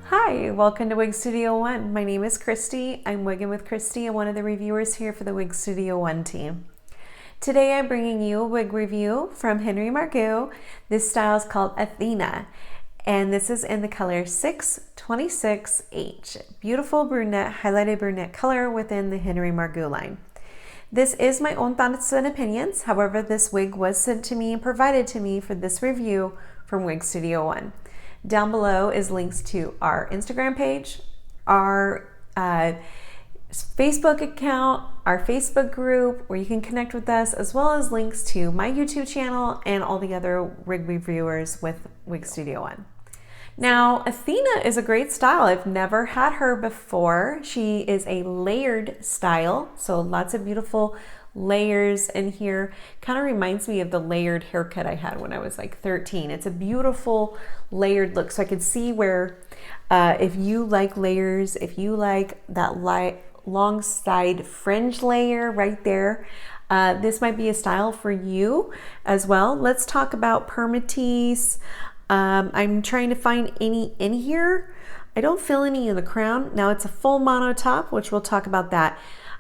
Hi, welcome to Wig Studio One. My name is Christy. I'm wigging with Christy and one of the reviewers here for the Wig Studio One team. Today I'm bringing you a wig review from Henry Margu. This style is called Athena and this is in the color 626H. Beautiful brunette, highlighted brunette color within the Henry Margu line. This is my own thoughts and opinions. However, this wig was sent to me and provided to me for this review from Wig Studio One. Down below is links to our Instagram page, our Facebook account, our Facebook group where you can connect with us, as well as links to my YouTube channel and all the other wig reviewers with Wig Studio One. Now, Athena is a great style. I've never had her before. She is a layered style, so lots of beautiful layers in here. Kind of reminds me of the layered haircut I had when I was like 13. It's a beautiful layered look, so I could see where if you like layers, if you like that long side fringe layer right there, this might be a style for you as well. Let's talk about permatease. I'm trying to find any in here. I don't feel any in the crown. Now it's a full mono top, which we'll talk about that.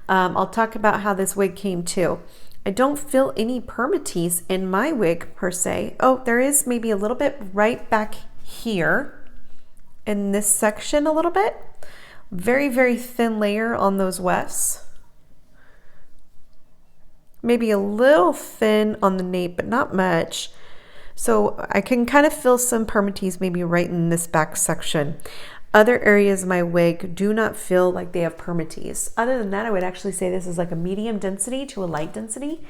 I'll talk about how this wig came too. I don't feel any permatease in my wig per se. Oh, there is maybe a little bit right back here in this section a little bit. Very, very thin layer on those wefts. Maybe a little thin on the nape, but not much. So I can kind of feel some permatease maybe right in this back section. Other areas of my wig do not feel like they have permatease. Other than that, I would actually say this is like a medium density to a light density.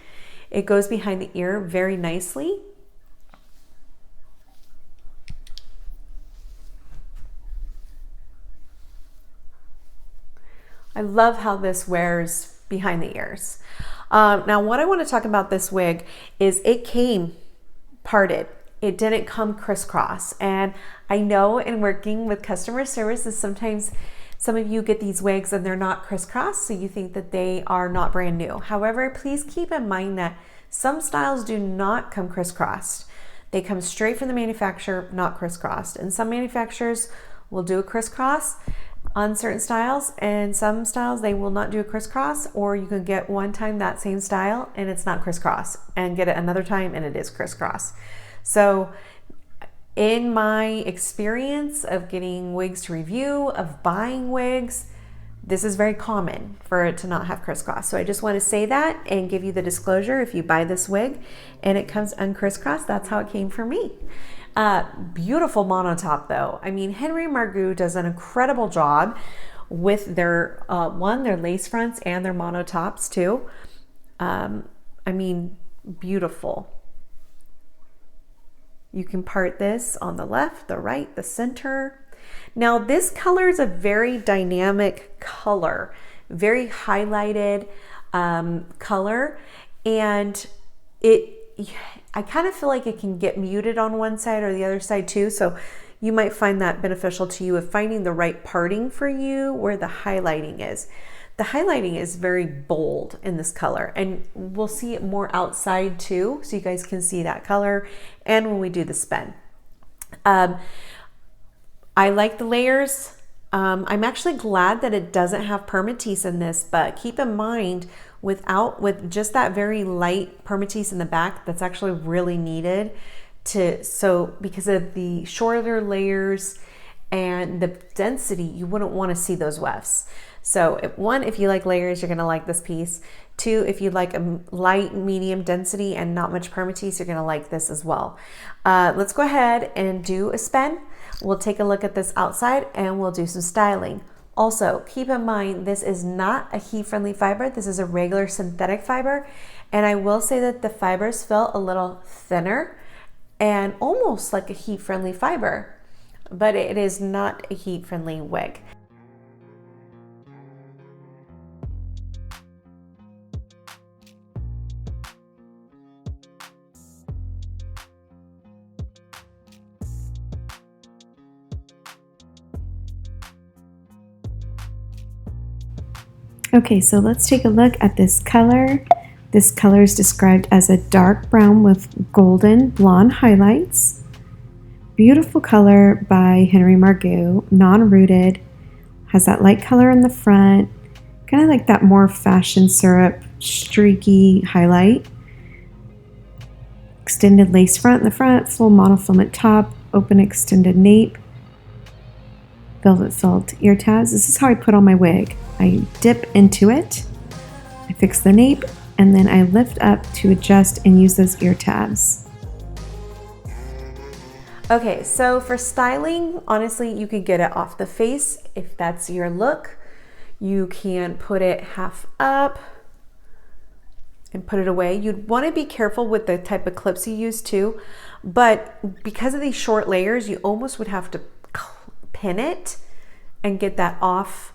It goes behind the ear very nicely. I love how this wears behind the ears. Now, what I want to talk about this wig is it came parted. It didn't come crisscross. And I know in working with customer services, sometimes some of you get these wigs and they're not crisscross, so you think that they are not brand new. However, please keep in mind that some styles do not come crisscrossed. They come straight from the manufacturer, not crisscrossed. And some manufacturers will do a crisscross on certain styles, and some styles they will not do a crisscross, or you can get one time that same style and it's not crisscross, and get it another time and it is crisscross. So in my experience of getting wigs to review, of buying wigs, this is very common for it to not have crisscross. So I just want to say that and give you the disclosure. If you buy this wig and it comes uncrisscrossed, that's how it came for me. Beautiful monotop though. I mean, Henry Margu does an incredible job with their their lace fronts and their monotops too. I mean, beautiful. You can part this on the left, the right, the center. Now this color is a very dynamic color, very highlighted color, and I kind of feel like it can get muted on one side or the other side too. So you might find that beneficial to you of finding the right parting for you where the highlighting is. The highlighting is very bold in this color, and we'll see it more outside too, so you guys can see that color and when we do the spin. I like the layers. I'm actually glad that it doesn't have permatease in this, but keep in mind with just that very light permatease in the back, that's actually really needed because of the shorter layers and the density, you wouldn't want to see those wefts. So if you like layers, you're going to like this piece. Two, if you like a light, medium density and not much permatease, you're going to like this as well. Let's go ahead and do a spin. We'll take a look at this outside and we'll do some styling. Also, keep in mind, this is not a heat-friendly fiber. This is a regular synthetic fiber. And I will say that the fibers felt a little thinner and almost like a heat-friendly fiber, but it is not a heat-friendly wig. Okay, so let's take a look at this color. This color is described as a dark brown with golden blonde highlights. Beautiful color by Henry Margu, non-rooted, has that light color in the front, kind of like that more fashion syrup, streaky highlight. Extended lace front in the front, full monofilament top, open extended nape, velvet felt ear tabs. This is how I put on my wig. I dip into it, I fix the nape, and then I lift up to adjust and use those ear tabs. Okay, so for styling, honestly, you could get it off the face if that's your look. You can put it half up and put it away. You'd want to be careful with the type of clips you use too, but because of these short layers, you almost would have to pin it and get that off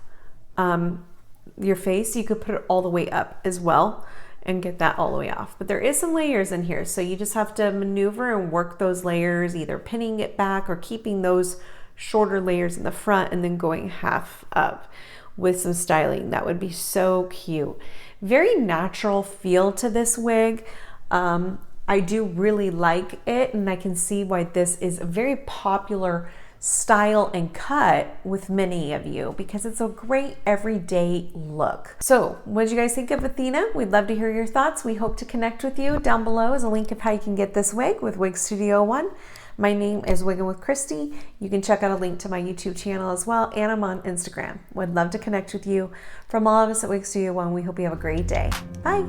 your face. You could put it all the way up as well and get that all the way off. But there is some layers in here, so you just have to maneuver and work those layers, either pinning it back or keeping those shorter layers in the front and then going half up with some styling. That would be so cute. Very natural feel to this wig. I do really like it, and I can see why this is a very popular style and cut with many of you because it's a great everyday look. So what did you guys think of Athena? We'd love to hear your thoughts. We hope to connect with you. Down below is a link of how you can get this wig with Wig Studio One. My name is Wiggin' with Christy. You can check out a link to my YouTube channel as well, and I'm on Instagram. Would love to connect with you. From all of us at Wig Studio One, we hope you have a great day. Bye.